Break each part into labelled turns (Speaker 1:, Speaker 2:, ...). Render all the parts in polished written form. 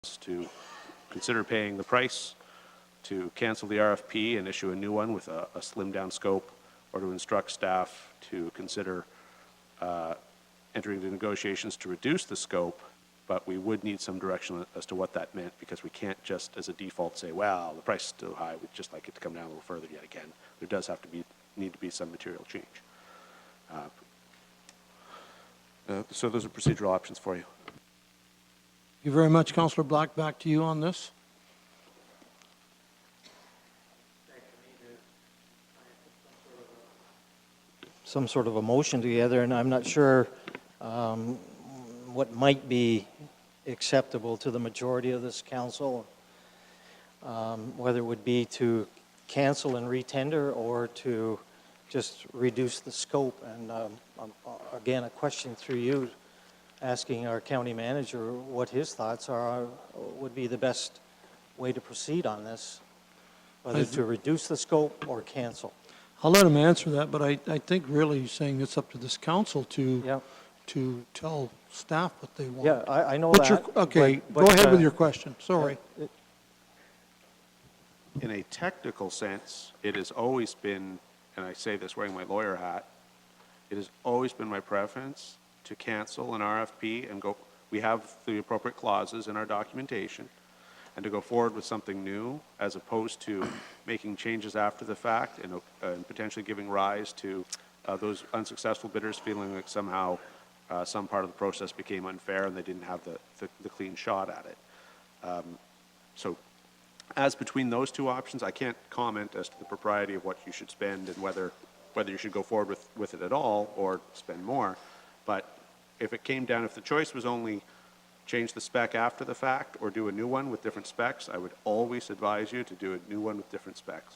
Speaker 1: to consider paying the price, to cancel the RFP and issue a new one with a slimmed-down scope, or to instruct staff to consider entering into negotiations to reduce the scope, but we would need some direction as to what that meant, because we can't just as a default say, well, the price is too high, we'd just like it to come down a little further yet again. There does have to need to be some material change. So those are procedural options for you.
Speaker 2: Thank you very much, Councillor Black. Back to you on this.
Speaker 3: Some sort of a motion together, and I'm not sure what might be acceptable to the majority of this council, whether it would be to cancel and retender or to just reduce the scope. And again, a question through you, asking our county manager what his thoughts are, would be the best way to proceed on this, whether to reduce the scope or cancel.
Speaker 2: I'll let him answer that, but I think really he's saying it's up to this council to tell staff what they want.
Speaker 3: Yeah, I know
Speaker 2: What's
Speaker 3: that.
Speaker 2: Okay, go ahead with your question. Sorry.
Speaker 1: In a technical sense, it has always been, and I say this wearing my lawyer hat, it has always been my preference to cancel an RFP and go, we have the appropriate clauses in our documentation, and to go forward with something new, as opposed to making changes after the fact and potentially giving rise to those unsuccessful bidders feeling like somehow some part of the process became unfair and they didn't have the clean shot at it. So as between those two options, I can't comment as to the propriety of what you should spend and whether you should go forward with it at all or spend more. But if it came down, if the choice was only change the spec after the fact or do a new one with different specs, I would always advise you to do a new one with different specs.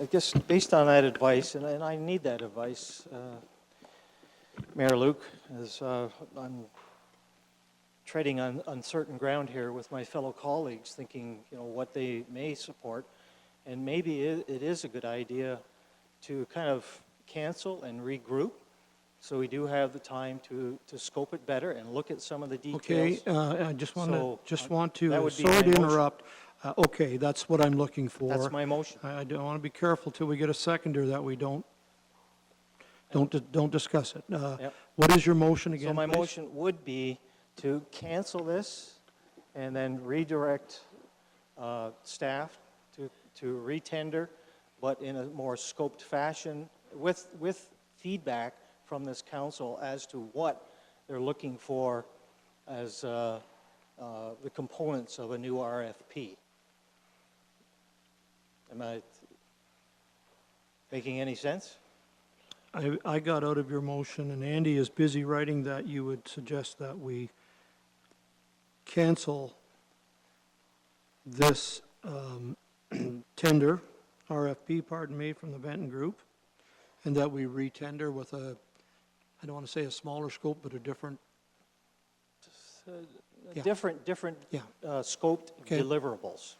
Speaker 3: I guess based on that advice, and I need that advice, Mayor Luke, as I'm treading on uncertain ground here with my fellow colleagues, thinking what they may support, and maybe it is a good idea to kind of cancel and regroup, so we do have the time to scope it better and look at some of the details.
Speaker 2: Okay, I just want to,
Speaker 3: that would be
Speaker 2: sorry
Speaker 3: my
Speaker 2: to interrupt. Okay, that's what I'm looking for.
Speaker 3: That's my motion.
Speaker 2: I don't want to be careful till we get a seconder that we don't discuss it.
Speaker 3: Yep.
Speaker 2: What is your motion again,
Speaker 3: So my
Speaker 2: please?
Speaker 3: motion would be to cancel this and then redirect staff to retender, but in a more scoped fashion with feedback from this council as to what they're looking for as the components of a new RFP. Am I making any sense?
Speaker 2: I got out of your motion, and Andy is busy writing that you would suggest that we cancel this tender, RFP, pardon me, from the Benton Group, and that we retender with a, I don't want to say a smaller scope, but a different. Yeah.
Speaker 3: Different
Speaker 2: Yeah.
Speaker 3: Scoped
Speaker 2: Okay.
Speaker 3: deliverables.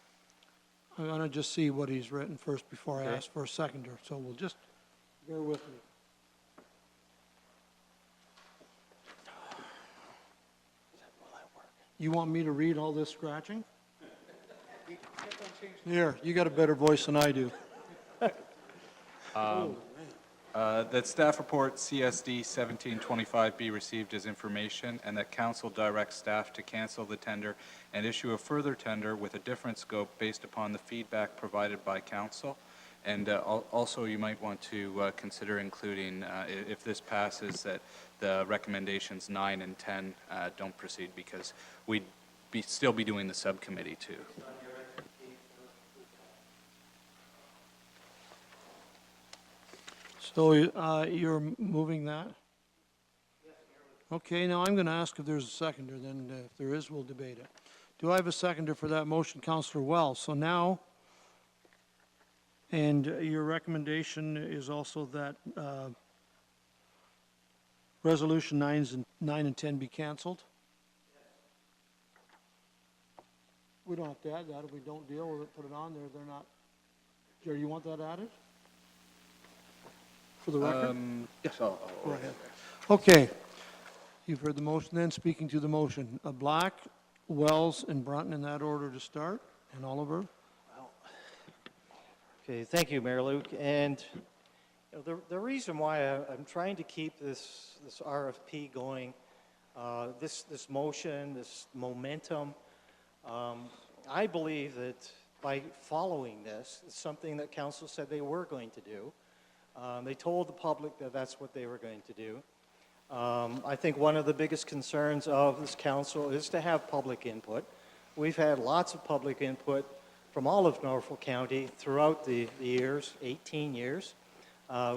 Speaker 2: I'm going to just see what he's written first before I
Speaker 3: Okay.
Speaker 2: ask for a seconder, so we'll just bear with me. You want me to read all this scratching? Here, you got a better voice than I do.
Speaker 4: That staff report CSD 1725 be received as information, and that council directs staff to cancel the tender and issue a further tender with a different scope based upon the feedback provided by council. And also you might want to consider including, if this passes, that the recommendations 9 and 10 don't proceed, because we'd still be doing the subcommittee too.
Speaker 2: So you're moving that? Okay, now I'm going to ask if there's a seconder, then if there is, we'll debate it. Do I have a seconder for that motion, Councillor Wells? So now, and your recommendation is also that Resolution 9 and 10 be canceled? We don't have to add that. If we don't deal with it, put it on there, they're not. Jerry, you want that added? For the record?
Speaker 4: Yes, I'll
Speaker 2: Go ahead. Okay. You've heard the motion then. Speaking to the motion, Black, Wells, and Brunton in that order to start. And Oliver?
Speaker 3: Okay, thank you, Mayor Luke. And the reason why I'm trying to keep this RFP going, this motion, this momentum, I believe that by following this, it's something that council said they were going to do. They told the public that that's what they were going to do. I think one of the biggest concerns of this council is to have public input. We've had lots of public input from all of Norfolk County throughout the years, 18 years.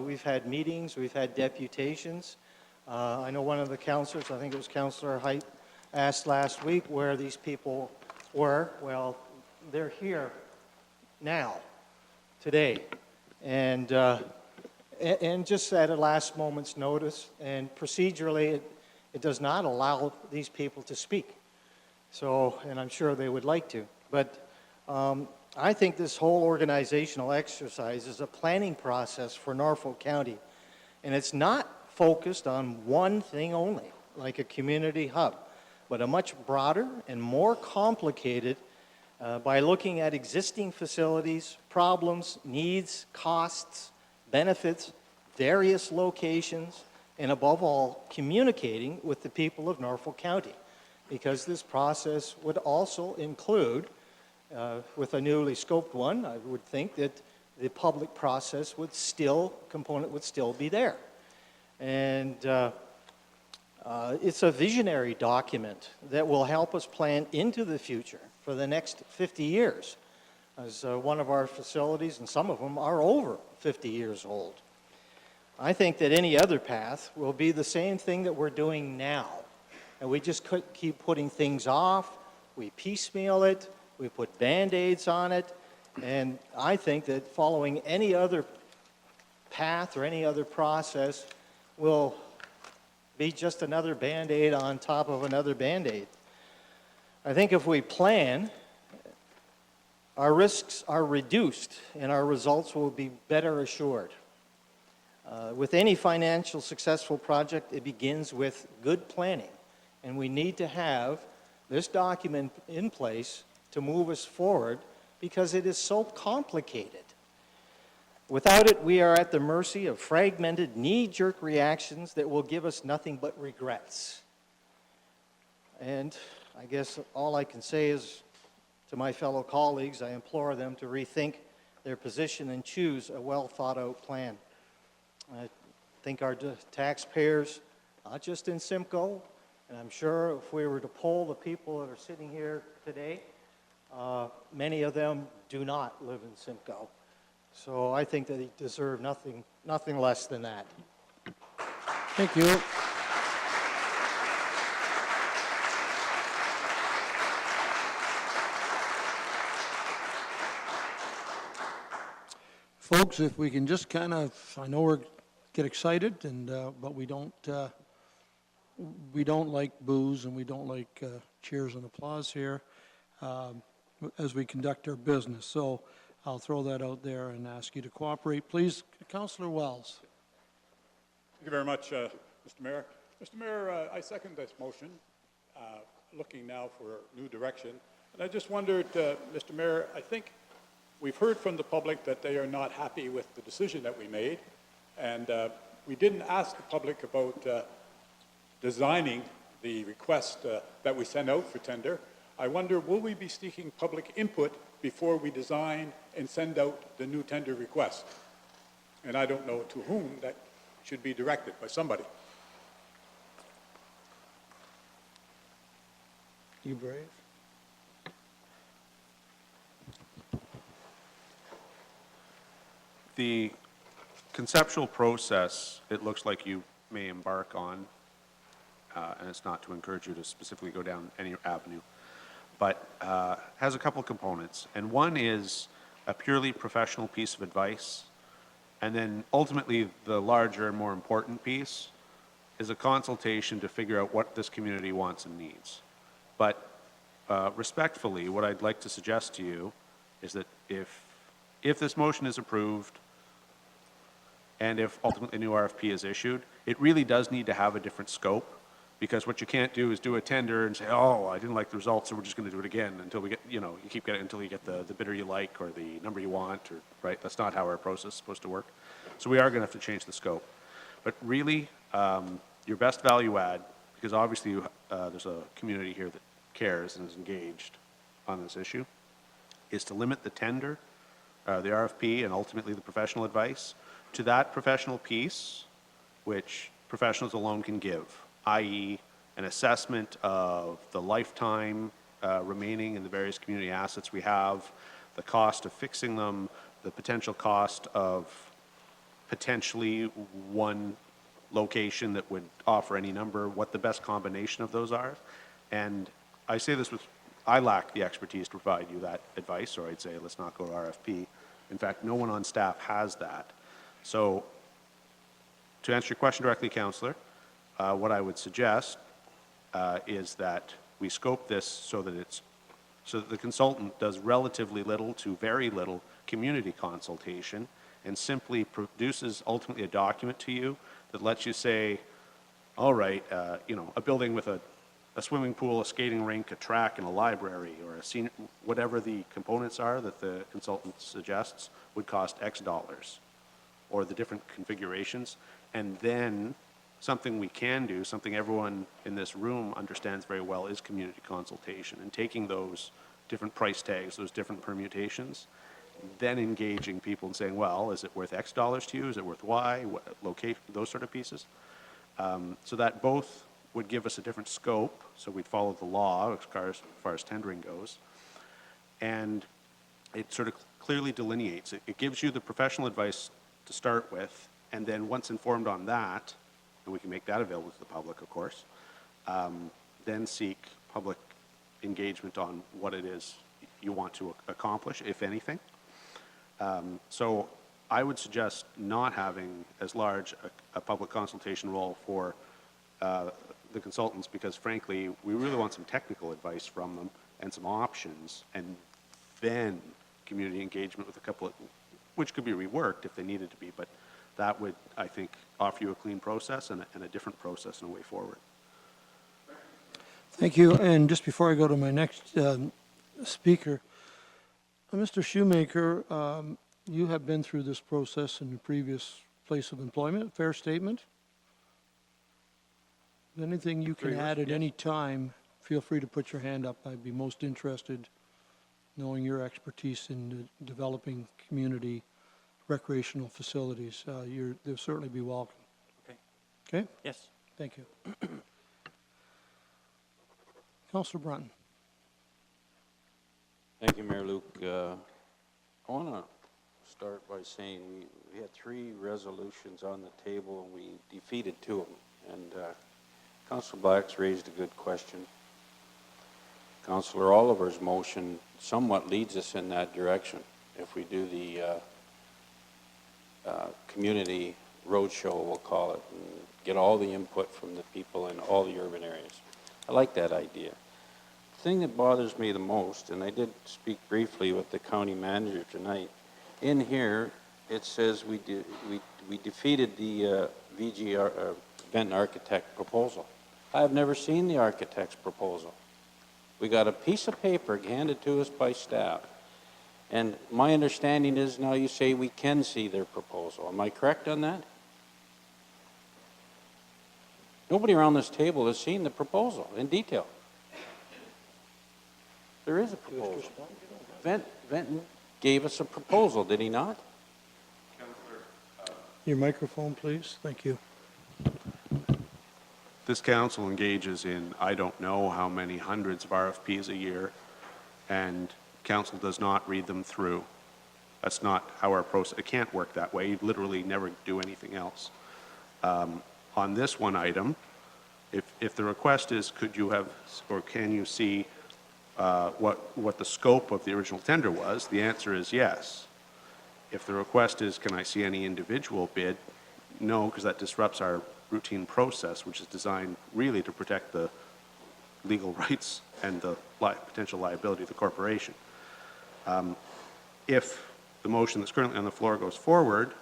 Speaker 3: We've had meetings, we've had deputations. I know one of the councilors, I think it was Councilor Height, asked last week where these people were. Well, they're here now, today. And just at a last moment's notice, and procedurally, it does not allow these people to speak. So, and I'm sure they would like to. But I think this whole organizational exercise is a planning process for Norfolk County. And it's not focused on one thing only, like a community hub, but a much broader and more complicated by looking at existing facilities, problems, needs, costs, benefits, various locations, and above all, communicating with the people of Norfolk County. Because this process would also include, with a newly scoped one, I would think that the public process component would still be there. And it's a visionary document that will help us plan into the future for the next 50 years. As one of our facilities, and some of them are over 50 years old. I think that any other path will be the same thing that we're doing now. And we just keep putting things off, we piecemeal it, we put Band-Aids on it, and I think that following any other path or any other process will be just another Band-Aid on top of another Band-Aid. I think if we plan, our risks are reduced and our results will be better assured. With any financial successful project, it begins with good planning. And we need to have this document in place to move us forward because it is so complicated. Without it, we are at the mercy of fragmented, knee-jerk reactions that will give us nothing but regrets. And I guess all I can say is to my fellow colleagues, I implore them to rethink their position and choose a well-thought-out plan. I think our taxpayers, not just in Simcoe, and I'm sure if we were to poll the people that are sitting here today, many of them do not live in Simcoe. So I think that they deserve nothing less than that.
Speaker 2: Thank you. Folks, if we can just kind of, I know we get excited, and but we don't like boos and we don't like cheers and applause here as we conduct our business. So I'll throw that out there and ask you to cooperate. Please, Councillor Wells.
Speaker 5: Thank you very much, Mr. Mayor. Mr. Mayor, I second this motion, looking now for new direction. And I just wondered, Mr. Mayor, I think we've heard from the public that they are not happy with the decision that we made. And we didn't ask the public about designing the request that we sent out for tender. I wonder, will we be seeking public input before we design and send out the new tender request? And I don't know to whom that should be directed, by somebody.
Speaker 2: You brave?
Speaker 1: The conceptual process, it looks like you may embark on, and it's not to encourage you to specifically go down any avenue, but has a couple components. And one is a purely professional piece of advice. And then ultimately, the larger and more important piece is a consultation to figure out what this community wants and needs. But respectfully, what I'd like to suggest to you is that if this motion is approved and if ultimately a new RFP is issued, it really does need to have a different scope, Because what you can't do is do a tender and say, oh, I didn't like the results, so we're just going to do it again until we get, you keep getting until you get the bidder you like or the number you want, or, right? That's not how our process is supposed to work. So we are going to have to change the scope. But really, your best value add, because obviously there's a community here that cares and is engaged on this issue, is to limit the tender, the RFP, and ultimately the professional advice to that professional piece which professionals alone can give, i.e. an assessment of the lifetime remaining in the various community assets we have, the cost of fixing them, the potential cost of potentially one location that would offer any number, what the best combination of those are. And I say this with, I lack the expertise to provide you that advice, or I'd say let's not go to RFP. In fact, no one on staff has that. So to answer your question directly, Councillor, what I would suggest is that we scope this so that the consultant does relatively little to very little community consultation and simply produces ultimately a document to you that lets you say, all right, a building with a swimming pool, a skating rink, a track, and a library, or a senior, whatever the components are that the consultant suggests, would cost X dollars, or the different configurations. And then something we can do, something everyone in this room understands very well, is community consultation, and taking those different price tags, those different permutations, then engaging people and saying, well, is it worth X dollars to you? Is it worth Y? What location? Those sort of pieces. So that both would give us a different scope, so we'd follow the law as far as tendering goes, and it sort of clearly delineates. It gives you the professional advice to start with, and then once informed on that, and we can make that available to the public, of course, then seek public engagement on what it is you want to accomplish, if anything. So I would suggest not having as large a public consultation role for the consultants, because frankly, we really want some technical advice from them and some options, and then community engagement with a couple of, which could be reworked if they needed to be, but that would, I think, offer you a clean process and a different process and a way forward.
Speaker 2: Thank you. And just before I go to my next speaker, Mr. Shoemaker, you have been through this process in your previous place of employment. Fair statement? Anything you can add at any time, feel free to put your hand up. I'd be most interested knowing your expertise in developing community recreational facilities. They'll certainly be welcome.
Speaker 6: Okay.
Speaker 2: Okay?
Speaker 6: Yes.
Speaker 2: Thank you. Councillor Brunton.
Speaker 7: Thank you, Mayor Luke. I want to start by saying we had 3 resolutions on the table and we defeated 2 of them. And Councillor Black's raised a good question. Councillor Oliver's motion somewhat leads us in that direction. If we do the community roadshow, we'll call it, and get all the input from the people in all the urban areas. I like that idea. The thing that bothers me the most, and I did speak briefly with the county manager tonight, in here it says we defeated the VGR, Benton Architect proposal. I have never seen the architect's proposal. We got a piece of paper handed to us by staff, and my understanding is now you say we can see their proposal. Am I correct on that? Nobody around this table has seen the proposal in detail. There is a proposal. Benton gave us a proposal, did he not?
Speaker 2: Your microphone, please. Thank you.
Speaker 1: This council engages in, I don't know how many hundreds of RFPs a year, and council does not read them through. That's not how our process, it can't work that way. You literally never do anything else. On this one item, if the request is, could you have, or can you see what the scope of the original tender was, the answer is yes. If the request is, can I see any individual bid, no, because that disrupts our routine process, which is designed really to protect the legal rights and the potential liability of the corporation. If the motion that's currently on the floor goes forward,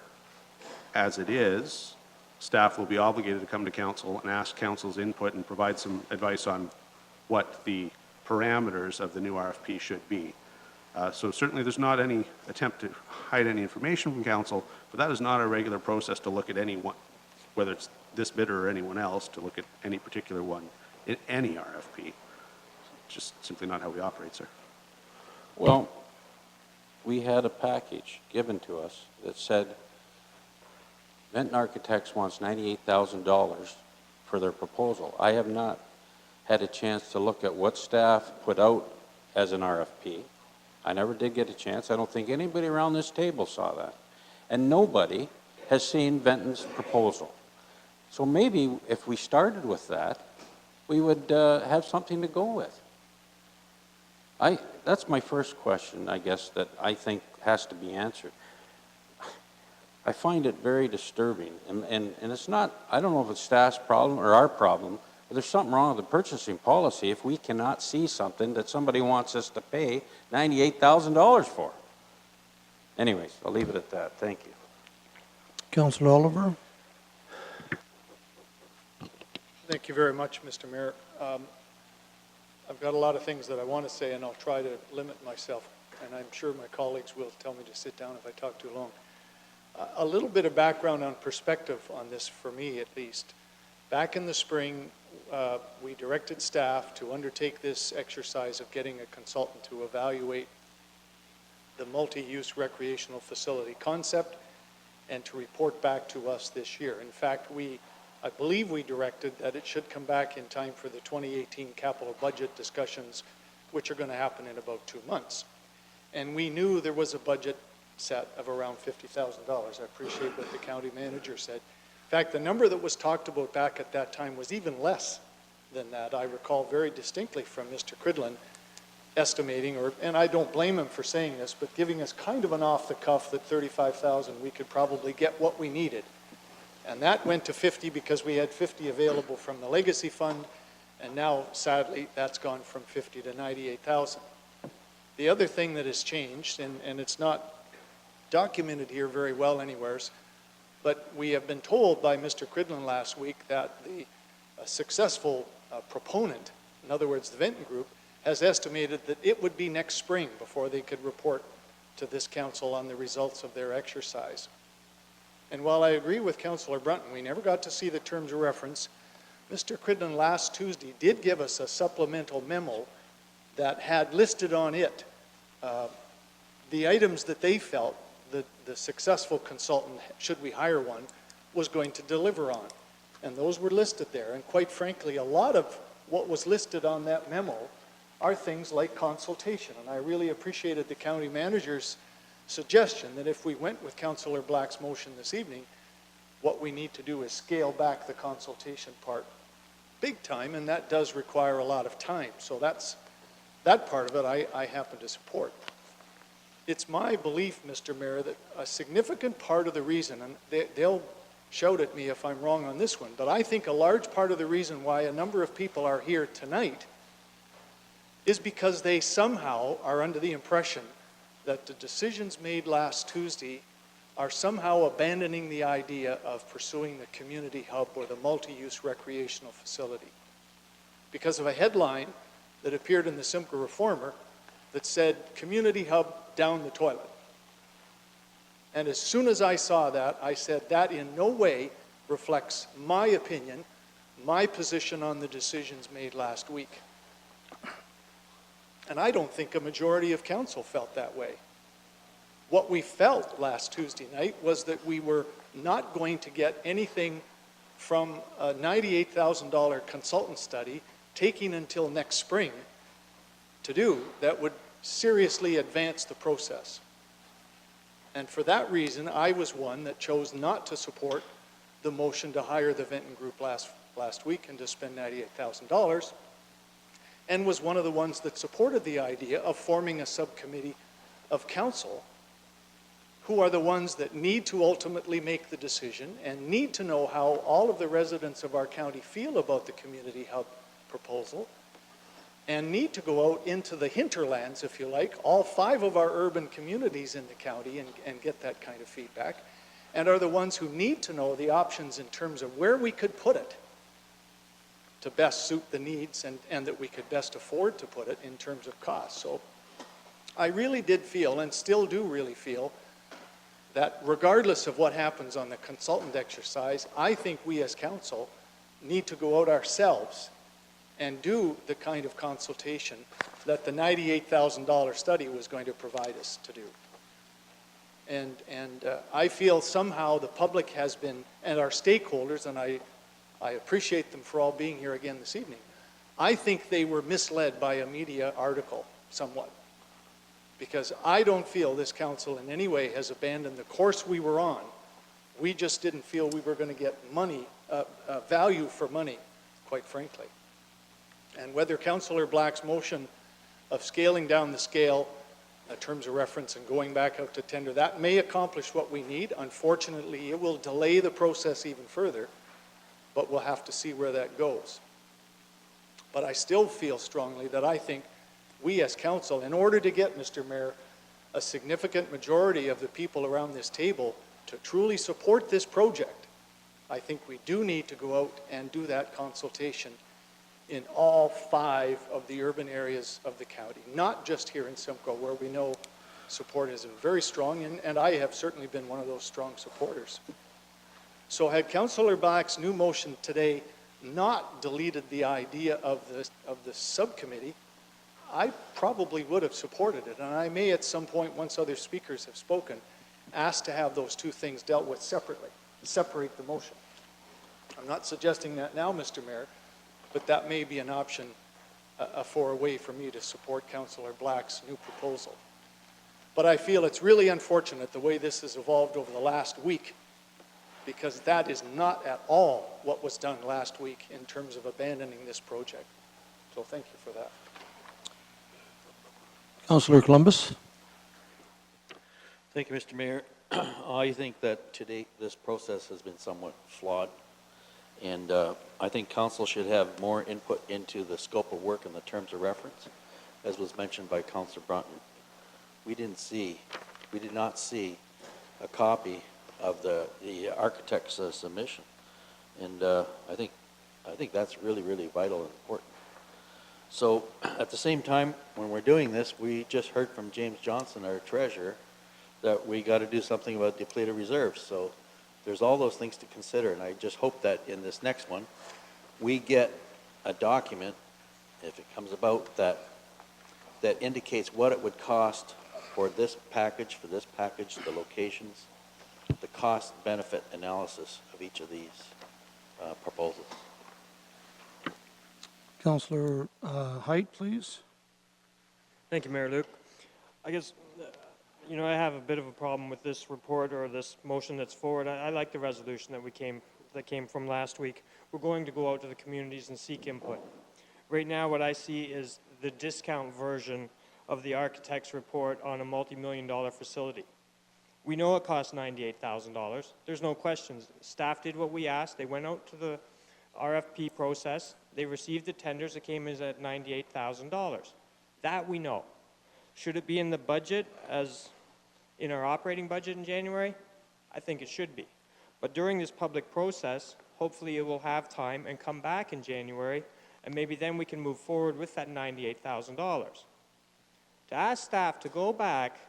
Speaker 1: as it is, staff will be obligated to come to council and ask council's input and provide some advice on what the parameters of the new RFP should be. So certainly there's not any attempt to hide any information from council, but that is not our regular process to look at anyone, whether it's this bidder or anyone else, to look at any particular one in any RFP. It's just simply not how we operate, sir.
Speaker 7: Well, we had a package given to us that said Benton Architects wants $98,000 for their proposal. I have not had a chance to look at what staff put out as an RFP. I never did get a chance. I don't think anybody around this table saw that. And nobody has seen Benton's proposal. So maybe if we started with that, we would have something to go with. That's my first question, I guess, that I think has to be answered. I find it very disturbing, and it's not, I don't know if it's staff's problem or our problem, but there's something wrong with the purchasing policy if we cannot see something that somebody wants us to pay $98,000 for. Anyways, I'll leave it at that. Thank you.
Speaker 2: Councillor Oliver?
Speaker 6: Thank you very much, Mr. Mayor. I've got a lot of things that I want to say, and I'll try to limit myself, and I'm sure my colleagues will tell me to sit down if I talk too long. A little bit of background on perspective on this, for me at least. Back in the spring, we directed staff to undertake this exercise of getting a consultant to evaluate the multi-use recreational facility concept and to report back to us this year. In fact, I believe we directed that it should come back in time for the 2018 capital budget discussions, which are going to happen in about 2 months. And we knew there was a budget set of around $50,000. I appreciate what the county manager said. In fact, the number that was talked about back at that time was even less than that. I recall very distinctly from Mr. Cridlin estimating, and I don't blame him for saying this, but giving us kind of an off the cuff that 35,000 we could probably get what we needed. And that went to 50 because we had 50 available from the legacy fund, and now sadly that's gone from 50 to 98,000. The other thing that has changed, and it's not documented here very well anywheres, but we have been told by Mr. Cridlin last week that the successful proponent, in other words the Venton Group, has estimated that it would be next spring before they could report to this council on the results of their exercise. And while I agree with Councillor Brunton, we never got to see the terms of reference, Mr. Cridlin last Tuesday did give us a supplemental memo that had listed on it the items that they felt that the successful consultant, should we hire one, was going to deliver on. And those were listed there. And quite frankly, a lot of what was listed on that memo are things like consultation. And I really appreciated the county manager's suggestion that if we went with Councillor Black's motion this evening, what we need to do is scale back the consultation part big time, and that does require a lot of time. So that part of it I happen to support. It's my belief, Mr. Mayor, that a significant part of the reason, and they'll shout at me if I'm wrong on this one, but I think a large part of the reason why a number of people are here tonight is because they somehow are under the impression that the decisions made last Tuesday are somehow abandoning the idea of pursuing the community hub or the multi-use recreational facility. Because of a headline that appeared in the Simcoe Reformer that said, community hub down the toilet. And as soon as I saw that, I said, that in no way reflects my opinion, my position on the decisions made last week. And I don't think a majority of council felt that way. What we felt last Tuesday night was that we were not going to get anything from a $98,000 consultant study taking until next spring to do that would seriously advance the process. And for that reason, I was one that chose not to support the motion to hire the Venton Group last week and to spend $98,000, and was one of the ones that supported the idea of forming a subcommittee of council who are the ones that need to ultimately make the decision and need to know how all of the residents of our county feel about the community hub proposal, and need to go out into the hinterlands, if you like, all 5 of our urban communities in the county and get that kind of feedback, and are the ones who need to know the options in terms of where we could put it to best suit the needs and that we could best afford to put it in terms of cost. So I really did feel, and still do really feel, that regardless of what happens on the consultant exercise, I think we as council need to go out ourselves and do the kind of consultation that the $98,000 study was going to provide us to do. And I feel somehow the public has been, and our stakeholders, and I appreciate them for all being here again this evening, I think they were misled by a media article somewhat. Because I don't feel this council in any way has abandoned the course we were on. We just didn't feel we were going to get money, value for money, quite frankly. And whether Councillor Black's motion of scaling down the scale, terms of reference, and going back out to tender, that may accomplish what we need. Unfortunately, it will delay the process even further, but we'll have to see where that goes. But I still feel strongly that I think we as council, in order to get, Mr. Mayor, a significant majority of the people around this table to truly support this project, I think we do need to go out and do that consultation in all 5 of the urban areas of the county, not just here in Simcoe, where we know support is very strong, and I have certainly been one of those strong supporters. So had Councillor Black's new motion today not deleted the idea of the subcommittee, I probably would have supported it, and I may at some point, once other speakers have spoken, ask to have those two things dealt with separately, separate the motion. I'm not suggesting that now, Mr. Mayor, but that may be an option for a way for me to support Councillor Black's new proposal. But I feel it's really unfortunate the way this has evolved over the last week, because that is not at all what was done last week in terms of abandoning this project. So thank you for that.
Speaker 2: Councillor Columbus?
Speaker 8: Thank you, Mr. Mayor. I think that today this process has been somewhat flawed, and I think council should have more input into the scope of work and the terms of reference, as was mentioned by Councillor Brunton. We did not see a copy of the architect's submission, and I think that's really, really vital and important. So at the same time, when we're doing this, we just heard from James Johnson, our treasurer, that we got to do something about depleted reserves. So there's all those things to consider, and I just hope that in this next one, we get a document, if it comes about, that indicates what it would cost for this package, the locations, the cost-benefit analysis of each of these proposals.
Speaker 2: Councillor Height, please.
Speaker 9: Thank you, Mayor Luke. I guess, I have a bit of a problem with this report or this motion that's forward. I like the resolution that came from last week. We're going to go out to the communities and seek input. Right now, what I see is the discount version of the architect's report on a multi-million-dollar facility. We know it costs $98,000. There's no questions. Staff did what we asked. They went out to the RFP process. They received the tenders. It came in at $98,000. That we know. Should it be in the budget as in our operating budget in January? I think it should be. But during this public process, hopefully it will have time and come back in January, and maybe then we can move forward with that $98,000. To ask staff to go back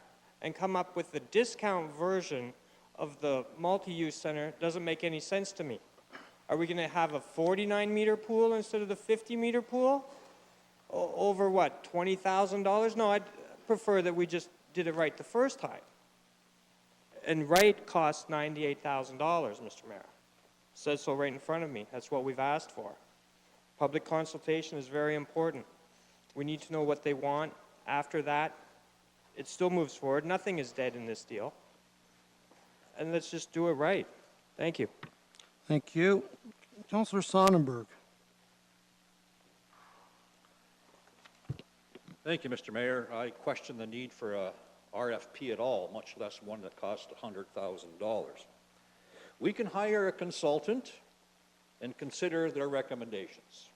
Speaker 9: and come up with the discount version of the multi-use center doesn't make any sense to me. Are we going to have a 49-meter pool instead of the 50-meter pool? Over what, $20,000? No, I'd prefer that we just did it right the first time. And right costs $98,000, Mr. Mayor. It says so right in front of me. That's what we've asked for. Public consultation is very important. We need to know what they want. After that, it still moves forward. Nothing is dead in this deal. And let's just do it right. Thank you.
Speaker 2: Thank you. Councillor Sonnenberg.
Speaker 10: Thank you, Mr. Mayor. I question the need for a RFP at all, much less one that costs $100,000. We can hire a consultant and consider their recommendations.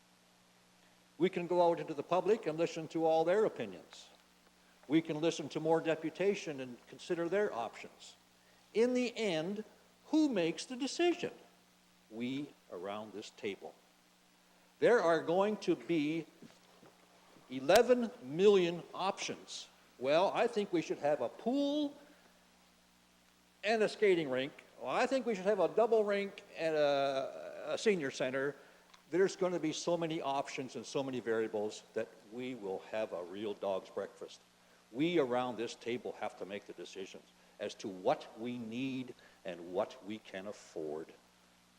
Speaker 10: We can go out into the public and listen to all their opinions. We can listen to more deputation and consider their options. In the end, Who makes the decision? We around this table. There are going to be 11 million options. Well, I think we should have a pool and a skating rink. Well, I think we should have a double rink and a senior center. There's going to be so many options and so many variables that we will have a real dog's breakfast. We around this table have to make the decisions as to what we need and what we can afford.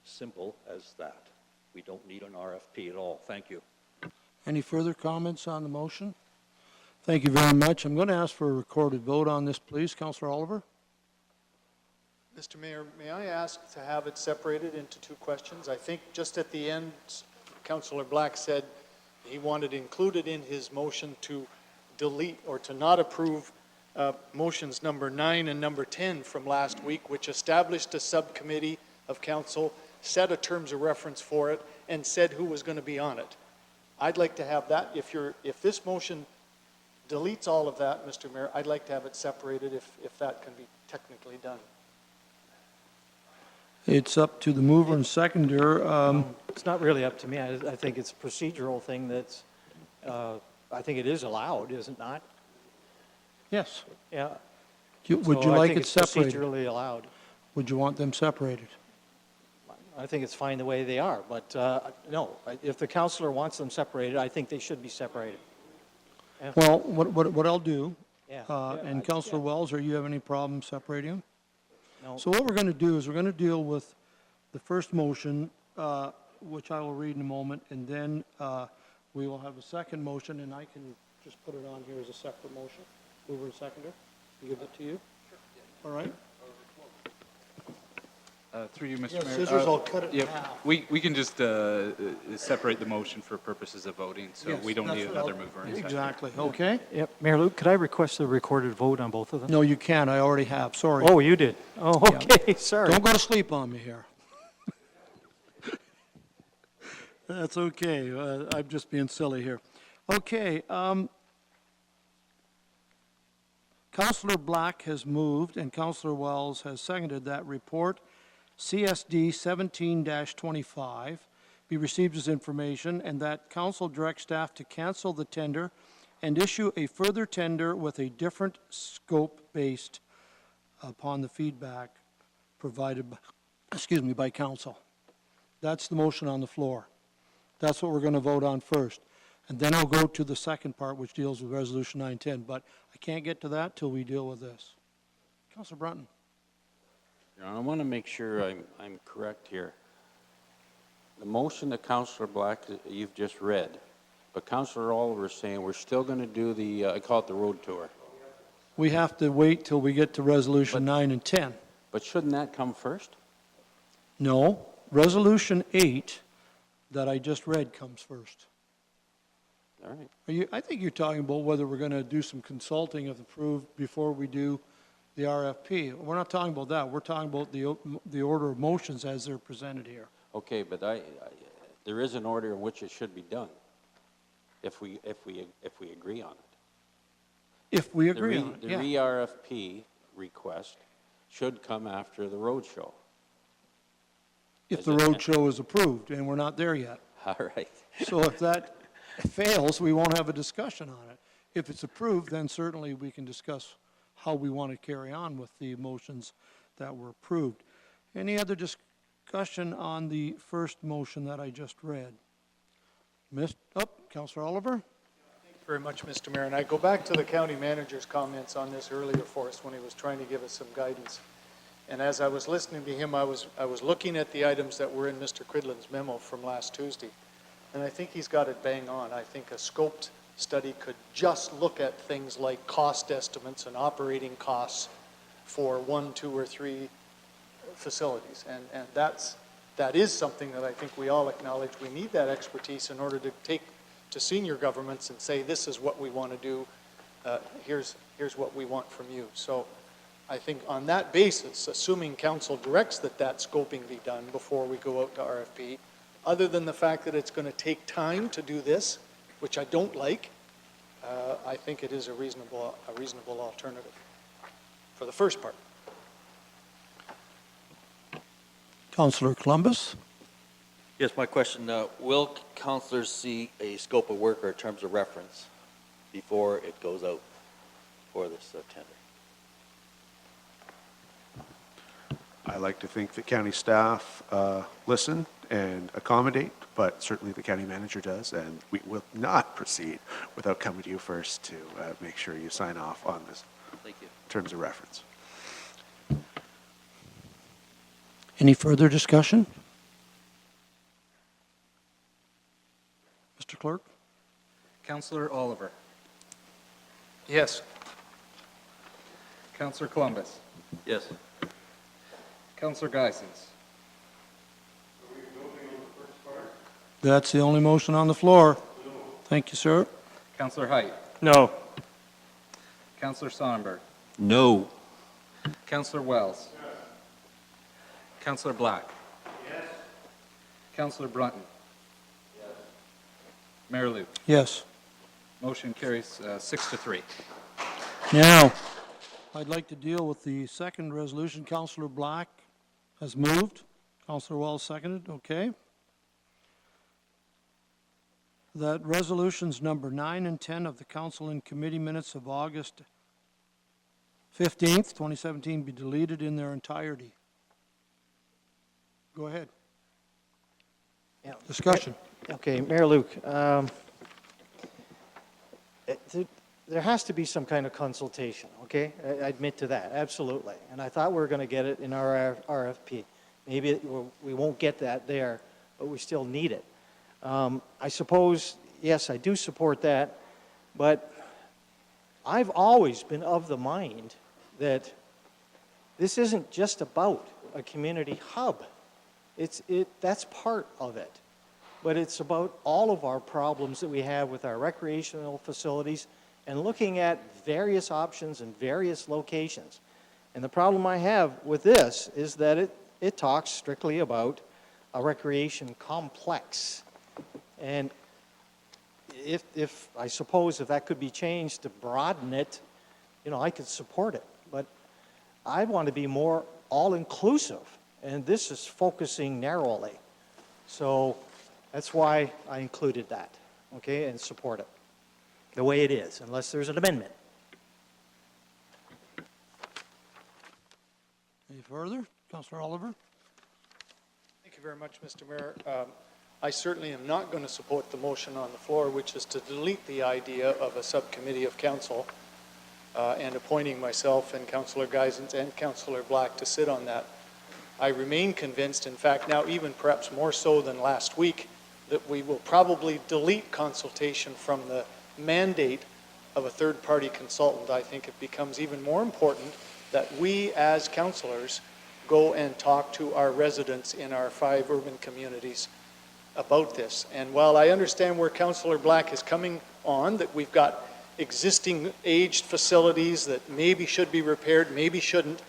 Speaker 10: Simple as that. We don't need an RFP at all. Thank you.
Speaker 2: Any further comments on the motion? Thank you very much. I'm going to ask for a recorded vote on this, please. Councillor Oliver?
Speaker 6: Mr. Mayor, may I ask to have it separated into two questions? I think just at the end, Councillor Black said he wanted included in his motion to delete or to not approve motions number 9 and number 10 from last week, which established a subcommittee of council, set a terms of reference for it, and said who was going to be on it. I'd like to have that. If this motion deletes all of that, Mr. Mayor, I'd like to have it separated if that can be technically done.
Speaker 2: It's up to the mover and seconder.
Speaker 3: It's not really up to me. I think it's a procedural thing that's, I think it is allowed, is it not?
Speaker 2: Yes.
Speaker 3: Yeah.
Speaker 2: Would you
Speaker 3: So I
Speaker 2: like
Speaker 3: think
Speaker 2: it
Speaker 3: it's
Speaker 2: separated?
Speaker 3: procedurally allowed.
Speaker 2: Would you want them separated?
Speaker 3: I think it's fine the way they are, but no, if the councillor wants them separated, I think they should be separated. Yeah.
Speaker 2: Well, what I'll do,
Speaker 3: Yeah.
Speaker 2: and Councillor Wells, or you have any problem separating them?
Speaker 3: No.
Speaker 2: So what we're going to do is we're going to deal with the first motion, which I will read in a moment, and then we will have a second motion, and I can just put it on here as a separate motion. Mover and seconder, give it to you? All right?
Speaker 4: Through you, Mr.
Speaker 2: Yeah,
Speaker 4: Mayor.
Speaker 2: scissors, I'll cut it in
Speaker 4: yep,
Speaker 2: half.
Speaker 4: We can just separate the motion for purposes of voting, so
Speaker 2: Yes,
Speaker 4: we don't
Speaker 2: that's
Speaker 4: need
Speaker 2: what
Speaker 4: another
Speaker 2: I'll-
Speaker 4: mover and seconder.
Speaker 2: Exactly, okay?
Speaker 3: Yep. Mayor Luke, could I request a recorded vote on both of them?
Speaker 2: No, you can't, I already have, sorry.
Speaker 3: Oh, you did? Oh,
Speaker 2: Yeah.
Speaker 3: okay, sorry.
Speaker 2: Don't go to sleep on me here. That's okay, I'm just being silly here. Okay, Councillor Black has moved and Councillor Wells has seconded that report, CSD 17-25, be received as information, and that council direct staff to cancel the tender and issue a further tender with a different scope based upon the feedback provided, by council. That's the motion on the floor. That's what we're going to vote on first. And then I'll go to the second part, which deals with Resolution 910. But I can't get to that till we deal with this. Councilor Brunton.
Speaker 7: Your Honor, I want to make sure I'm correct here. The motion that Councillor Black, you've just read, but Councillor Oliver is saying we're still going to do the, I call it the road tour.
Speaker 2: We have to wait till we get to Resolution 9 and 10.
Speaker 7: But shouldn't that come first?
Speaker 2: No, Resolution 8 that I just read comes first.
Speaker 7: All right.
Speaker 2: I think you're talking about whether we're going to do some consulting if approved before we do the RFP. We're not talking about that. We're talking about the order of motions as they're presented here.
Speaker 7: Okay, but there is an order in which it should be done, if we agree on it.
Speaker 2: If we agree on it,
Speaker 7: The
Speaker 2: yeah.
Speaker 7: re-RFP request should come after the road show.
Speaker 2: If the road show is approved, and we're not there yet.
Speaker 7: All right.
Speaker 2: So if that fails, we won't have a discussion on it. If it's approved, then certainly we can discuss how we want to carry on with the motions that were approved. Any other discussion on the first motion that I just read? Councillor Oliver?
Speaker 6: Thank you very much, Mr. Mayor. And I go back to the county manager's comments on this earlier for us when he was trying to give us some guidance. And as I was listening to him, I was looking at the items that were in Mr. Quidlin's memo from last Tuesday. And I think he's got it bang on. I think a scoped study could just look at things like cost estimates and operating costs for 1, 2, or 3 facilities. And that is something that I think we all acknowledge. We need that expertise in order to take to senior governments and say, this is what we want to do. Here's what we want from you. So I think on that basis, assuming council directs that scoping be done before we go out to RFP, other than the fact that it's going to take time to do this, which I don't like, I think it is a reasonable alternative for the first part.
Speaker 2: Councillor Columbus?
Speaker 8: Yes, my question, will councilors see a scope of work or terms of reference before it goes out for this tender?
Speaker 1: I like to think that county staff listen and accommodate, but certainly the county manager does, and we will not proceed without coming to you first to make sure you sign off on this
Speaker 8: Thank you.
Speaker 1: terms of reference.
Speaker 2: Any further discussion? Mr. Clerk?
Speaker 4: Councillor Oliver.
Speaker 6: Yes.
Speaker 4: Councillor Columbus.
Speaker 8: Yes.
Speaker 4: Councillor Geisens.
Speaker 2: That's the only motion on the floor. Thank you, sir.
Speaker 4: Councillor Height.
Speaker 9: No.
Speaker 4: Councillor Sonnenberg.
Speaker 7: No.
Speaker 4: Councillor Wells. Councillor Black. Councillor Brunton. Mayor Luke.
Speaker 2: Yes.
Speaker 4: Motion carries 6-3.
Speaker 2: Now, I'd like to deal with the second resolution. Councillor Black has moved. Councillor Wells seconded. Okay. That resolutions number 9 and 10 of the council and committee minutes of August 15th, 2017 be deleted in their entirety. Go ahead.
Speaker 3: Yeah.
Speaker 2: Discussion.
Speaker 3: Okay, Mayor Luke, there has to be some kind of consultation, okay? I admit to that, absolutely. And I thought we were going to get it in our RFP. Maybe we won't get that there, but we still need it. I suppose, yes, I do support that, but I've always been of the mind that this isn't just about a community hub. That's part of it. But it's about all of our problems that we have with our recreational facilities and looking at various options in various locations. And the problem I have with this is that it talks strictly about a recreation complex. And if I suppose if that could be changed to broaden it, you know, I could support it. But I want to be more all-inclusive, and this is focusing narrowly. So that's why I included that, okay, and support it the way it is, unless there's an amendment.
Speaker 2: Any further? Councillor Oliver?
Speaker 6: Thank you very much, Mr. Mayor. I certainly am not going to support the motion on the floor, which is to delete the idea of a subcommittee of council and appointing myself and Councillor Geisens and Councillor Black to sit on that. I remain convinced, in fact, now even perhaps more so than last week, that we will probably delete consultation from the mandate of a third-party consultant. I think it becomes even more important that we as councillors go and talk to our residents in our 5 urban communities about this. And while I understand where Councillor Black is coming on, that we've got existing aged facilities that maybe should be repaired, maybe shouldn't,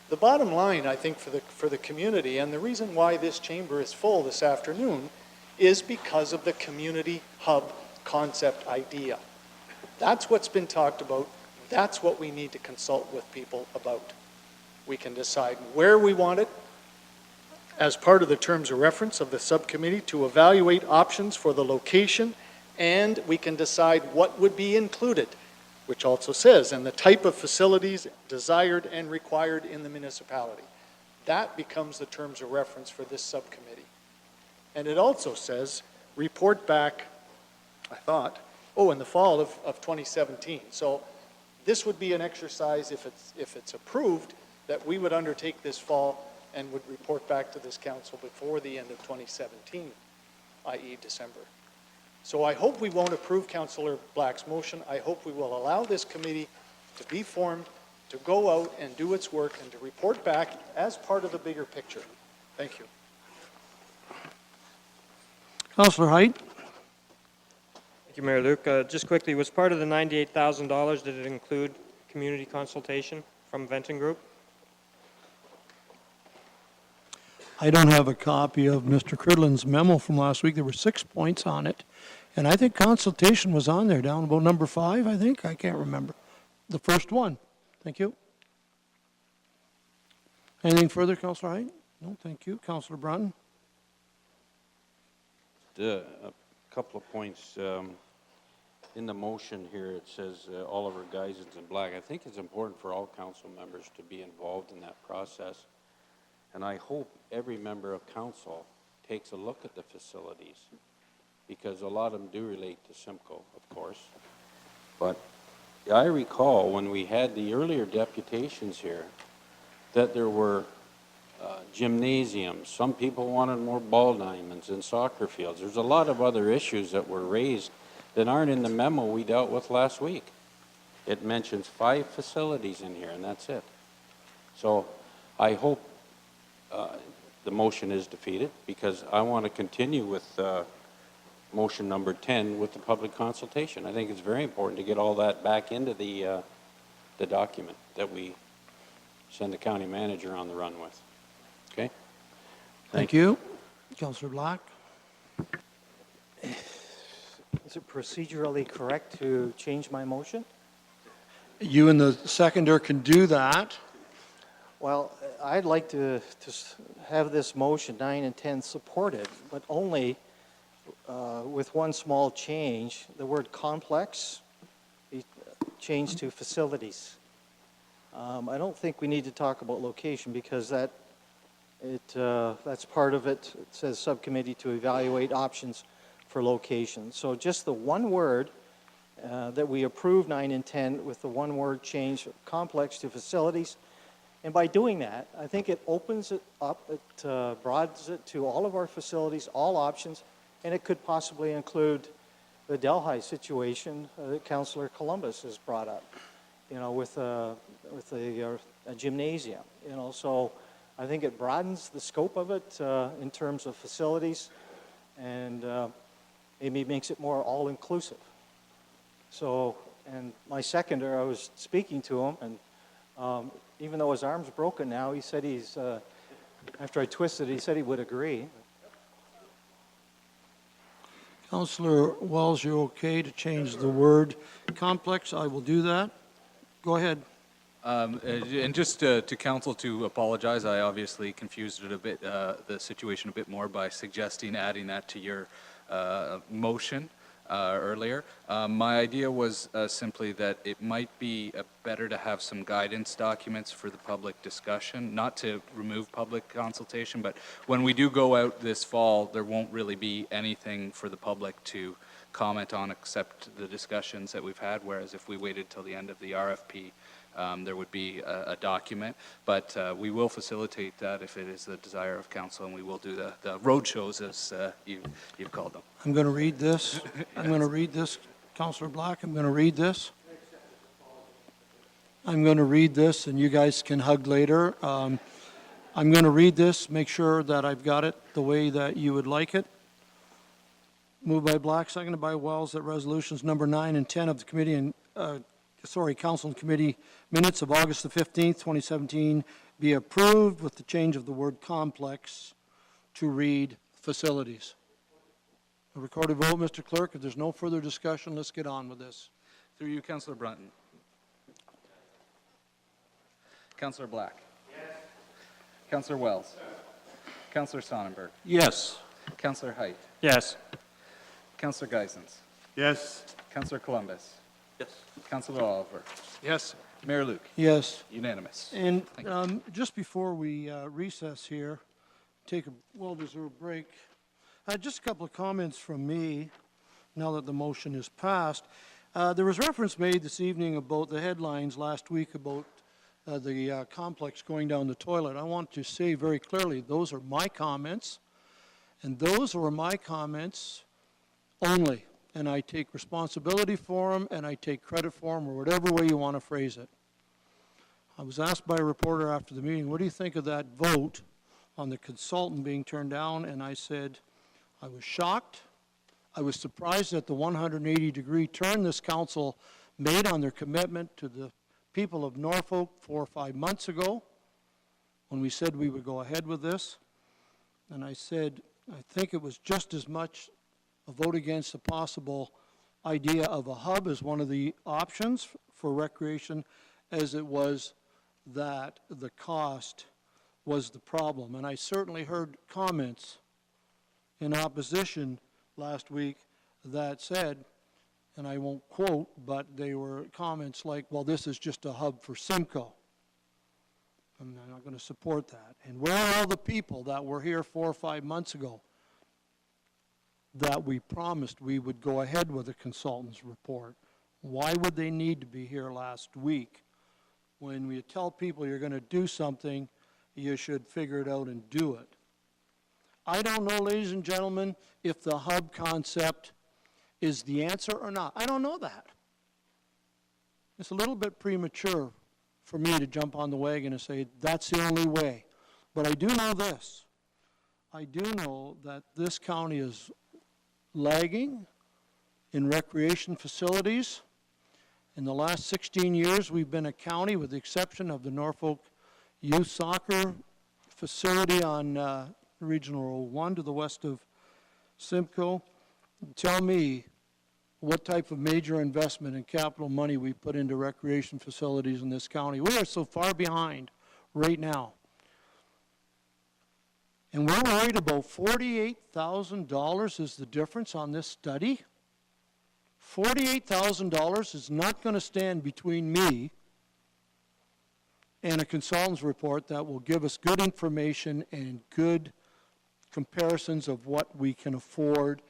Speaker 6: the bottom line, I think, for the community, and the reason why this chamber is full this afternoon, is because of the community hub concept idea. That's what's been talked about. That's what we need to consult with people about. We can decide where we want it as part of the terms of reference of the subcommittee to evaluate options for the location, and we can decide what would be included, which also says, and the type of facilities desired and required in the municipality. That becomes the terms of reference for this subcommittee. And it also says, report back, I thought, in the fall of 2017. So this would be an exercise, if it's approved, that we would undertake this fall and would report back to this council before the end of 2017, i.e. December. So I hope we won't approve Councillor Black's motion. I hope we will allow this committee to be formed, to go out and do its work, and to report back as part of the bigger picture. Thank you.
Speaker 2: Councillor Height?
Speaker 9: Thank you, Mayor Luke. Just quickly, was part of the $98,000, did it include community consultation from Venton Group?
Speaker 2: I don't have a copy of Mr. Cridlin's memo from last week. There were 6 points on it. And I think consultation was on there, down about number 5, I think. I can't remember. The first one. Thank you. Anything further, Councillor Height? No, thank you. Councillor Brunton?
Speaker 7: A couple of points. In the motion here, it says Oliver Geisens in black. I think it's important for all council members to be involved in that process. And I hope every member of council takes a look at the facilities, because a lot of them do relate to Simcoe, of course. But I recall when we had the earlier deputations here that there were gymnasiums. Some people wanted more ball diamonds and soccer fields. There's a lot of other issues that were raised that aren't in the memo we dealt with last week. It mentions 5 facilities in here, and that's it. So I hope the motion is defeated, because I want to continue with motion number 10 with the public consultation. I think it's very important to get all that back into the document that we send the county manager on the run with. Okay?
Speaker 2: Thank you. Councillor Black?
Speaker 3: Is it procedurally correct to change my motion?
Speaker 2: You and the seconder can do that.
Speaker 3: Well, I'd like to have this motion 9 and 10 supported, but only with one small change. The word complex be changed to facilities. I don't think we need to talk about location, because that's part of it. It says subcommittee to evaluate options for location. So just the one word that we approve 9 and 10 with the one word change, complex to facilities. And by doing that, I think it opens it up, it broadens it to all of our facilities, all options, and it could possibly include the Delhi situation that Councillor Columbus has brought up, you know, with a gymnasium, you know. So I think it broadens the scope of it in terms of facilities, and maybe makes it more all-inclusive. So, and my seconder, I was speaking to him, and even though his arm's broken now, he said he's, after I twisted it, he said he would agree.
Speaker 2: Councillor Wells, you're okay to change the word complex? I will do that. Go ahead.
Speaker 4: And just to council to apologize, I obviously confused it a bit, the situation a bit more by suggesting adding that to your motion earlier. My idea was simply that it might be better to have some guidance documents for the public discussion, not to remove public consultation, but when we do go out this fall, there won't really be anything for the public to comment on except the discussions that we've had, whereas if we waited till the end of the RFP, there would be a document, but we will facilitate that if it is the desire of council, and we will do the road shows, as you've called them.
Speaker 2: I'm going to read this. I'm going to read this, Councillor Black. I'm going to read this. I'm going to read this, and you guys can hug later. I'm going to read this, make sure that I've got it the way that you would like it. Moved by Black, seconded by Wells, that resolutions number 9 and 10 of the committee and council and committee minutes of August the 15th, 2017 be approved with the change of the word complex to read facilities. A recorded vote, Mr. Clerk. If there's no further discussion, let's get on with this.
Speaker 4: Through you, Councillor Brunton. Councillor Black. Yes. Councillor Wells. Yes. Councillor Sonnenberg.
Speaker 2: Yes.
Speaker 4: Councillor Height.
Speaker 9: Yes.
Speaker 4: Councillor Geisens.
Speaker 5: Yes.
Speaker 4: Councillor Columbus.
Speaker 8: Yes.
Speaker 4: Councillor Oliver.
Speaker 5: Yes.
Speaker 4: Mayor Luke.
Speaker 2: Yes.
Speaker 4: Unanimous.
Speaker 2: And
Speaker 4: Thank you.
Speaker 2: just before we recess here, take a well-deserved break, just a couple of comments from me now that the motion is passed. There was reference made this evening about the headlines last week about the complex going down the toilet. I want to say very clearly, those are my comments, and those were my comments only. And I take responsibility for them, and I take credit for them, or whatever way you want to phrase it. I was asked by a reporter after the meeting, what do you think of that vote on the consultant being turned down? And I said, I was shocked. I was surprised at the 180-degree turn this council made on their commitment to the people of Norfolk 4 or 5 months ago when we said we would go ahead with this. And I said, I think it was just as much a vote against a possible idea of a hub as one of the options for recreation as it was that the cost was the problem. And I certainly heard comments in opposition last week that said, and I won't quote, but they were comments like, well, this is just a hub for Simcoe. I'm not going to support that. And where are all the people that were here 4 or 5 months ago that we promised we would go ahead with a consultant's report? Why would they need to be here last week? When we tell people you're going to do something, you should figure it out and do it. I don't know, ladies and gentlemen, if the hub concept is the answer or not. I don't know that. It's a little bit premature for me to jump on the wagon and say that's the only way. But I do know this. I do know that this county is lagging in recreation facilities. In the last 16 years, we've been a county, with the exception of the Norfolk youth soccer facility on Regional 1 to the west of Simcoe. Tell me what type of major investment in capital money we put into recreation facilities in this county. We are so far behind right now. And we're worried about $48,000 is the difference on this study. $48,000 is not going to stand between me and a consultant's report that will give us good information and good comparisons of what we can afford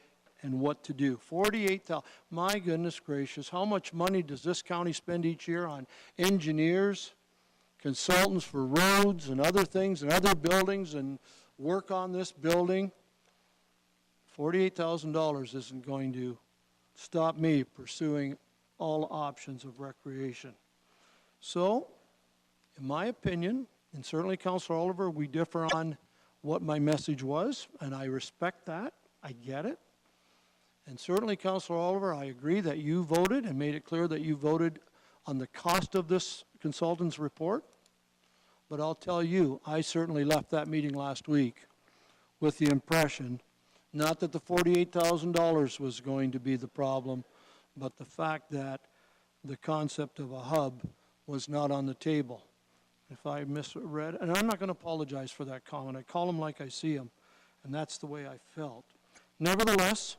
Speaker 2: and what to do. $48,000. My goodness gracious, how much money does this county spend each year on engineers, consultants for roads and other things and other buildings and work on this building? $48,000 isn't going to stop me pursuing all options of recreation. So, in my opinion, and certainly Councillor Oliver, we differ on what my message was, and I respect that. I get it. And certainly, Councillor Oliver, I agree that you voted and made it clear that you voted on the cost of this consultant's report. But I'll tell you, I certainly left that meeting last week with the impression, not that the $48,000 was going to be the problem, but the fact that the concept of a hub was not on the table. If I misread, and I'm not going to apologize for that comment. I call them like I see them, and that's the way I felt. Nevertheless,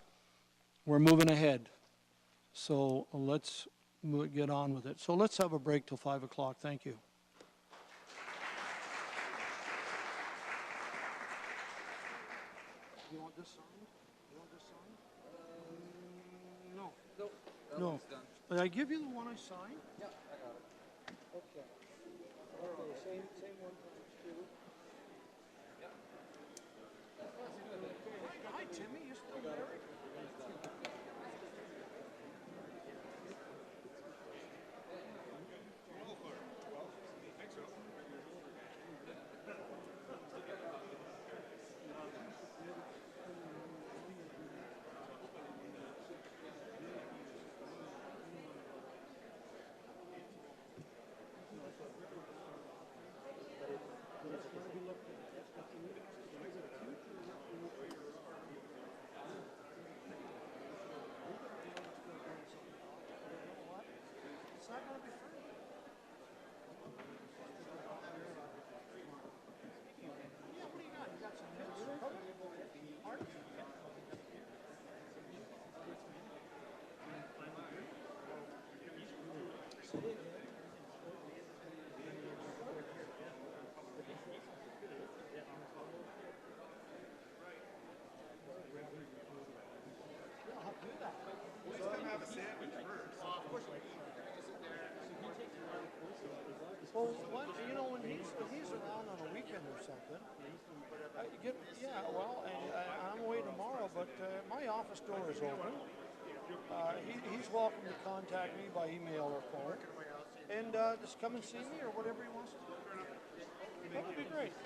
Speaker 2: we're moving ahead. So let's get on with it. So let's have a break till 5 o'clock. Thank you. You want this signed? You want this signed? No. No. Did I give you the one I signed? Yeah, I got it. Okay. Okay, same one times two. Yep. Hi, Timmy. You still there? It's not going to be free. Yeah, what do you got? You got some mints? Pardon? Yeah, I'll do that. Please come have a sandwich first. Well, what, you know, when he's around on a weekend or something, I'm away tomorrow, but my office door is open. He's welcome to contact me by email or phone, and just come and see me or whatever he wants to do. That would be great.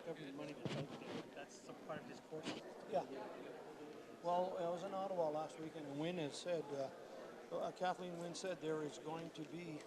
Speaker 11: Government money that's some part of his course.
Speaker 2: Yeah. Well, I was in Ottawa last weekend, and Wynn has said, Kathleen Wynn said there is going to be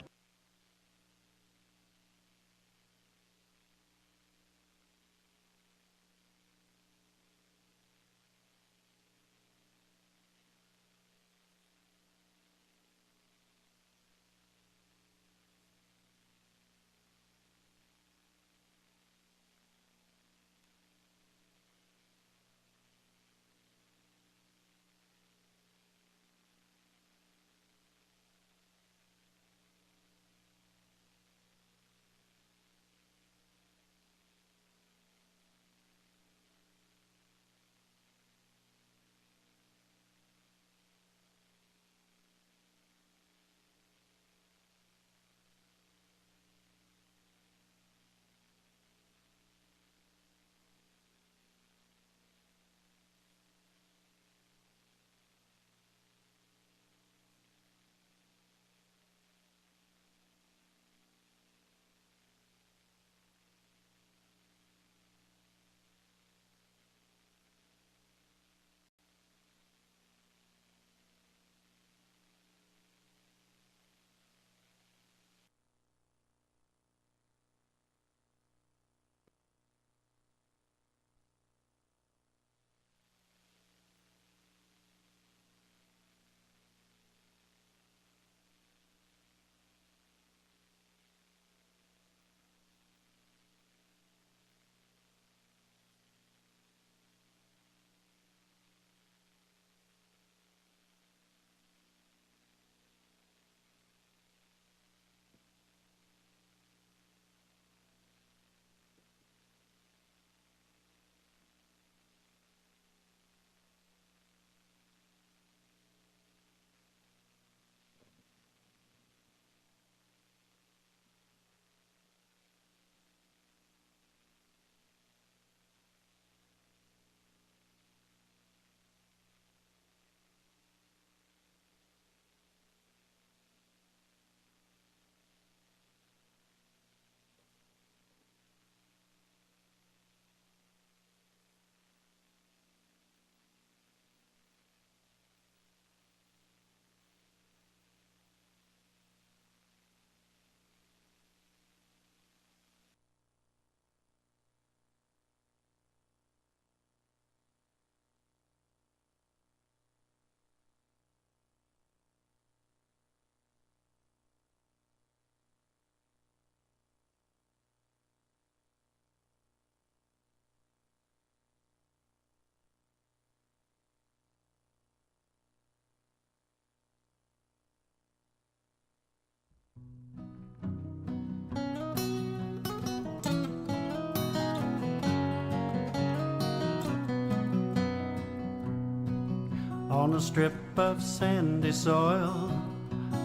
Speaker 12: On a strip of sandy soil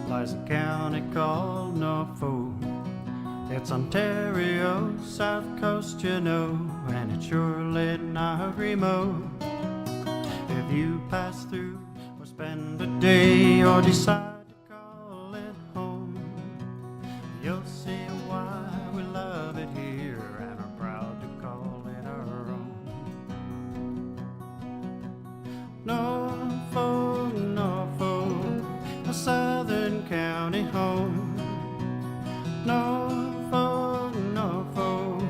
Speaker 12: lies a county called Norfolk. It's Ontario, south coast, you know, and it's surely not remote. If you pass through or spend a day or decide to call it home, you'll see why we love it here and are proud to call it our own. Norfolk, Norfolk, a southern county home. Norfolk, Norfolk,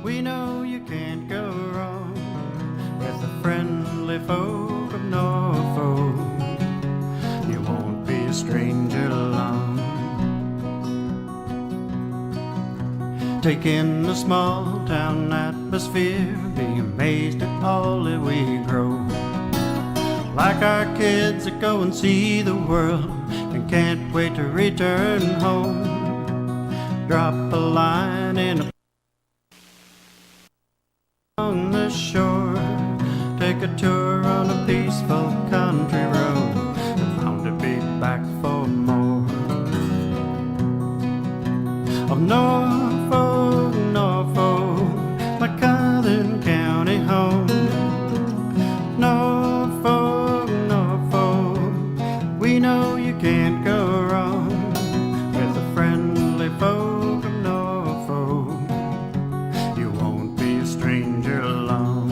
Speaker 12: we know you can't go wrong with the friendly folk of Norfolk. You won't be a stranger long. Take in the small town atmosphere, be amazed at all that we grow. Like our kids that go and see the world and can't wait to return home. Drop a line in along the shore, take a tour on a peaceful country road, and bound to be back for more. Of Norfolk, Norfolk, my southern county home. Norfolk, Norfolk, we know you can't go wrong with the friendly folk of Norfolk. You won't be a stranger long.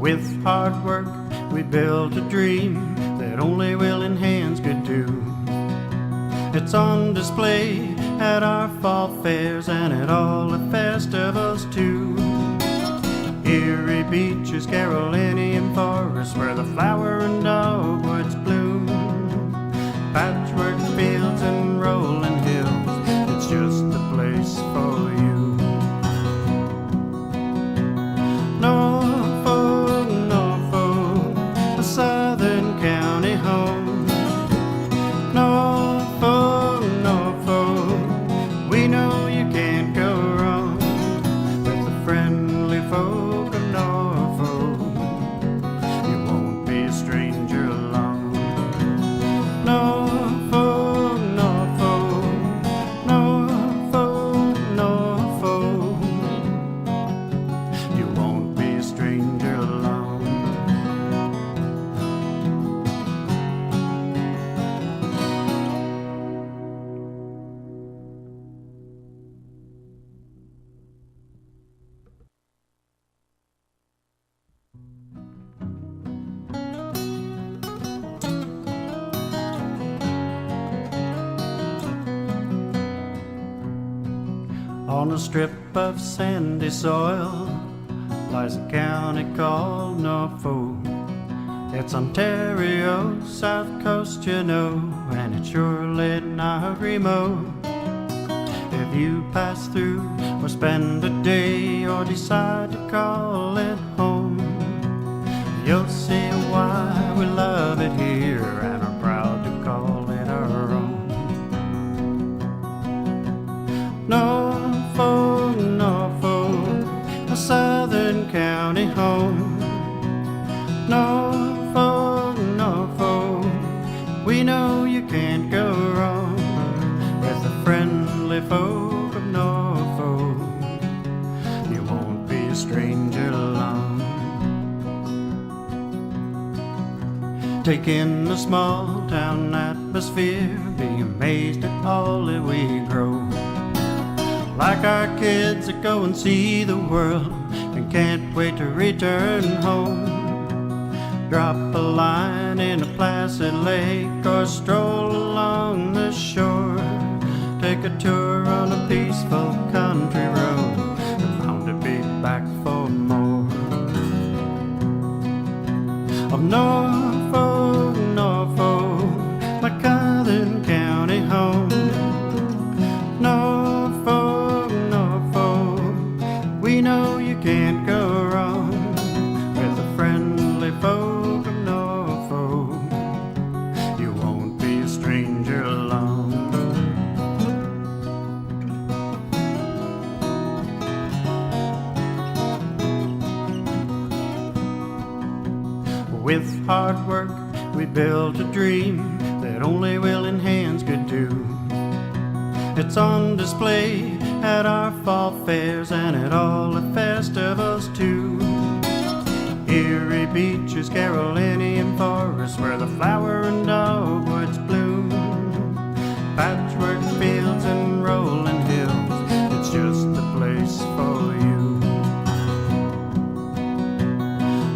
Speaker 12: With hard work we built a dream that only willing hands could do. It's on display at our fall fairs and at all the festivals too. Erie beaches, Carolinian forests, where the flower and dogwoods bloom. Patchwork fields and rolling hills, it's just the place for you. Norfolk, Norfolk, a southern county home. Norfolk, Norfolk, we know you can't go wrong with the friendly folk of Norfolk. You won't be a stranger long. Norfolk, Norfolk, Norfolk, Norfolk, you won't be a stranger long. On a strip of sandy soil lies a county called Norfolk. It's Ontario, south coast, you know, and it's surely not remote. If you pass through or spend a day or decide to call it home, you'll see why we love it here and are proud to call it our own. Norfolk, Norfolk, a southern county home. Norfolk, Norfolk, we know you can't go wrong with the friendly folk of Norfolk. You won't be a stranger long. Take in the small town atmosphere, be amazed at all that we grow. Like our kids that go and see the world and can't wait to return home. Drop a line in a placid lake or stroll along the shore, take a tour on a peaceful country road, and bound to be back for more. Of Norfolk, Norfolk, my southern county home. Norfolk, Norfolk, we know you can't go wrong with the friendly folk of Norfolk. You won't be a stranger long. With hard work, we built a dream that only willing hands could do. It's on display at our fall fairs and at all the festivals too. Erie beaches, Carolinian forests, where the flower and dogwoods bloom. Patchwork fields and rolling hills, it's just the place for you.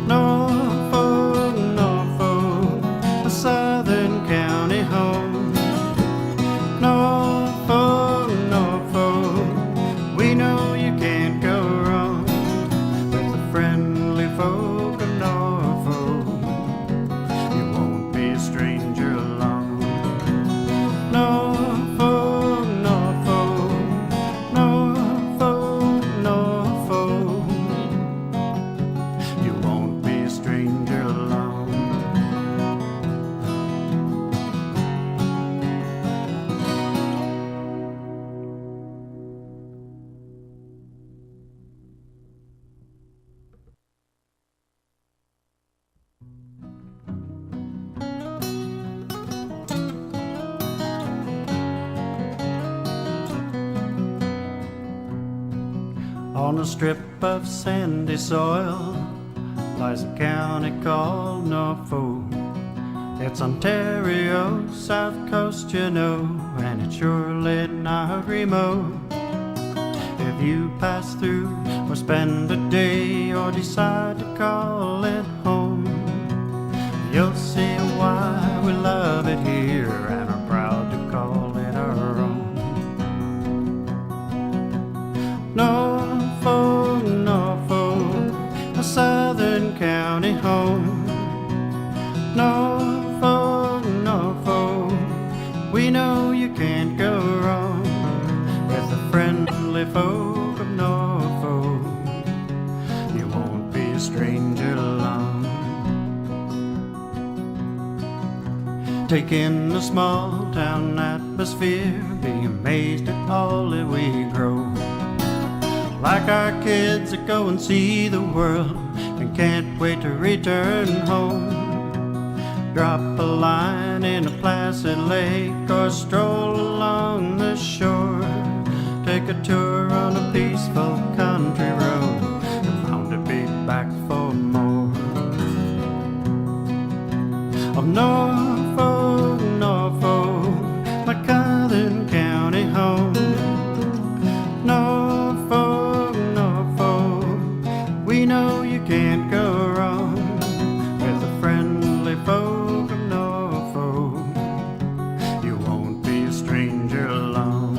Speaker 12: Norfolk, Norfolk, a southern county home. Norfolk, Norfolk, we know you can't go wrong with the friendly folk of Norfolk. You won't be a stranger along. Norfolk, Norfolk, Norfolk, Norfolk, you won't be a stranger along. On a strip of sandy soil lies a county called Norfolk. It's Ontario, south coast, you know, and it's surely not remote. If you pass through or spend a day or decide to call it home, you'll see why we love it here and are proud to call it our own. Norfolk, Norfolk, a southern county home. Norfolk, Norfolk, we know you can't go wrong with the friendly folk of Norfolk. You won't be a stranger along. Take in the small town atmosphere, be amazed at all that we grow. Like our kids that go and see the world and can't wait to return home. Drop a line in a placid lake or stroll along the shore. Take a tour on a peaceful country road and bound to be back for more. Of Norfolk, Norfolk, my southern county home. Norfolk, Norfolk, we know you can't go wrong with the friendly folk of Norfolk. You won't be a stranger along.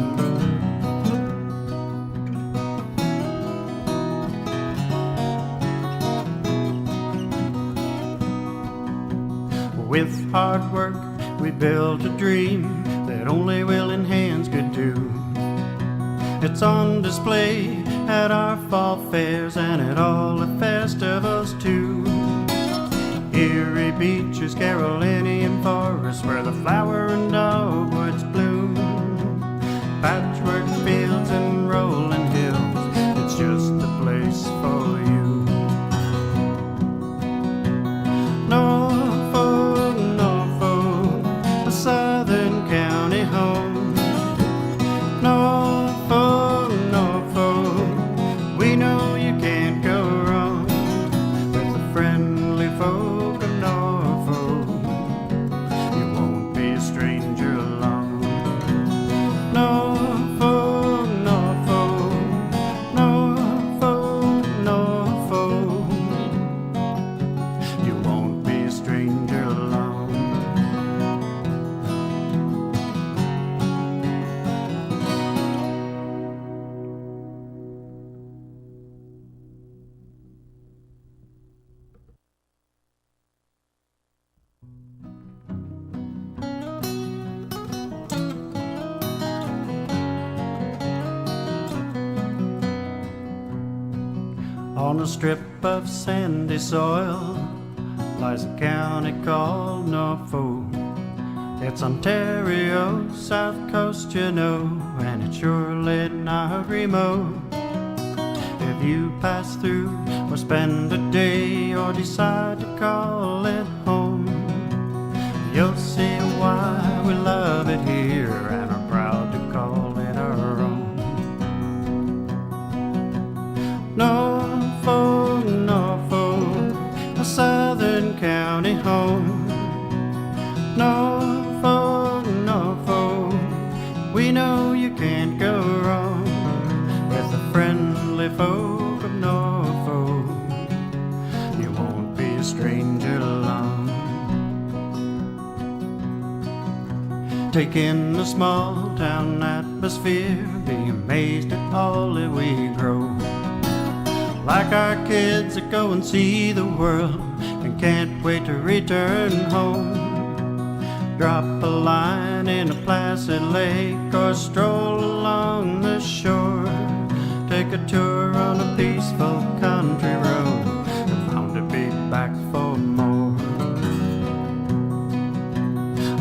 Speaker 12: With hard work, we built a dream that only willing hands could do. It's on display at our fall fairs and at all the festivals too. Erie beaches, Carolinian forests, where the flower and dogwoods bloom. Patchwork fields and rolling hills, it's just the place for you. Norfolk, Norfolk, a southern county home. Norfolk, Norfolk, we know you can't go wrong with the friendly folk of Norfolk. You won't be a stranger along. Norfolk, Norfolk, Norfolk, Norfolk, you won't be a stranger along. On a strip of sandy soil lies a county called Norfolk. It's Ontario, south coast, you know, and it's surely not remote. If you pass through or spend a day or decide to call it home, you'll see why we love it here and are proud to call it our own. Norfolk, Norfolk, a southern county home. Norfolk, Norfolk, we know you can't go wrong with the friendly folk of Norfolk. You won't be a stranger long. Take in the small town atmosphere, be amazed at all that we grow. Like our kids that go and see the world and can't wait to return home. Drop a line in a placid lake or stroll along the shore. Take a tour on a peaceful country road and bound to be back for more.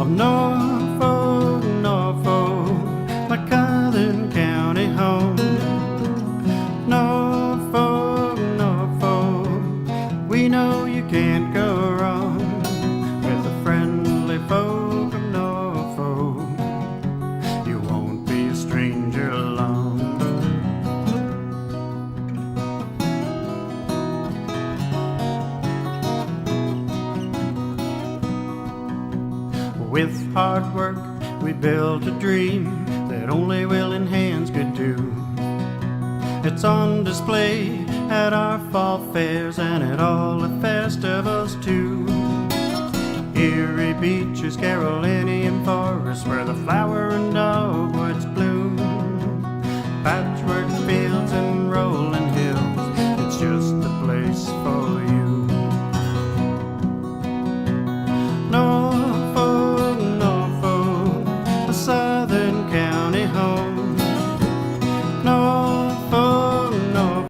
Speaker 12: Of Norfolk, Norfolk, my southern county home. Norfolk, Norfolk, we know you can't go wrong with the friendly folk of Norfolk. You won't be a stranger long. With hard work, we built a dream that only willing hands could do. It's on display at our fall fairs and at all the festivals too. Erie beaches, Carolinian forests, where the flower and dogwoods bloom. Patchwork fields and rolling